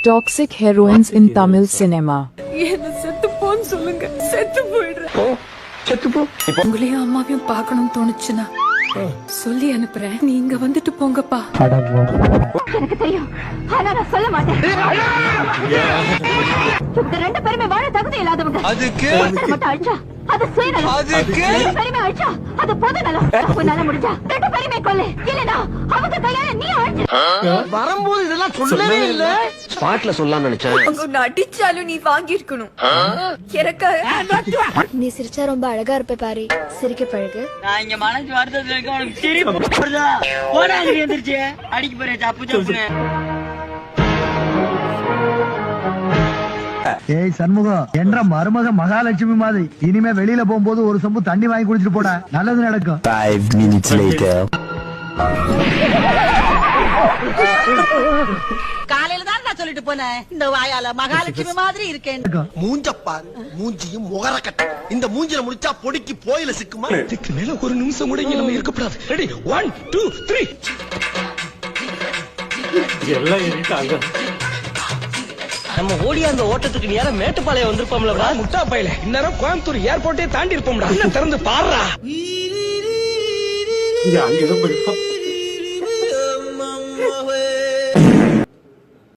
Toxic heroines in Tamil cinema. என்ன செத்து போன்னு சொல்லுங்க, செத்து போயிடுறேன். உங்களையும் அம்மாவையும் பார்க்கணும்னு தோணுச்சுன்னா சொல்லி அனுப்புறேன். நீங்க வந்துட்டு போங்கப்பா. எனக்கு தெரியும், ஆனா நான் சொல்ல மாட்டேன். இந்த ரெண்டு பேருமே வாழ தகுதி இல்லாதவங்க. அதுக்கு மட்டும் அழிச்சா அது சுயநலம். அதுக்கு ரெண்டு பேருமே அழிச்சா அது பொதுநலம். உன்னால முடிஞ்சா ரெண்டு பேருமே கொல்லு, இல்லனா அவங்க கையால நீ அழிச்சு. வரும்போது இதெல்லாம் சொல்லவே இல்ல. ஸ்பாட்ல சொல்லலாம்னு நினைச்சேன். உன்னை அடிச்சாலும் நீ வாங்கி இருக்கணும். நீ சிரிச்சா ரொம்ப அழகா இருப்ப பாரு, சிரிக்க பழகு. நான் இங்க மனசு வருத்தத்துல இருக்க, உனக்கு சிரிப்பு வருதா? ஓடாங்க எந்திரிச்சு அடிக்க போறேன் சப்பு சப்புன்னு. ஏய் சண்முகம் என்ற மருமக மகாலட்சுமி மாதிரி இனிமே வெளியில போகும்போது ஒரு சொம்பு தண்ணி வாங்கி குடிச்சிட்டு போட, நல்லது நடக்கும். 5 minutes later. காலையில தான் நான் சொல்லிட்டு போனேன், இந்த வாயால மகாலட்சுமி மாதிரி இருக்கேன். மூஞ்சப்பாரு, மூஞ்சியும் முகரக்கட்ட. இந்த மூஞ்சில முடிச்சா பொடிக்கு போயில சிக்குமா? இதுக்கு மேல ஒரு நிமிஷம் கூட இங்க நம்ம இருக்கக்கூடாது. ரெடி 1 2 3. எல்லாம் இருக்காங்க. நம்ம ஓடிய அந்த ஓட்டத்துக்கு நேர மேட்டுப்பாளையம் வந்திருப்போம்ல. முட்டா பையல இந்நேரம் கோயம்புத்தூர் ஏர்போர்ட்டே தாண்டி இருப்போம்டா. திறந்து பாடுறா. இங்க அங்க போய்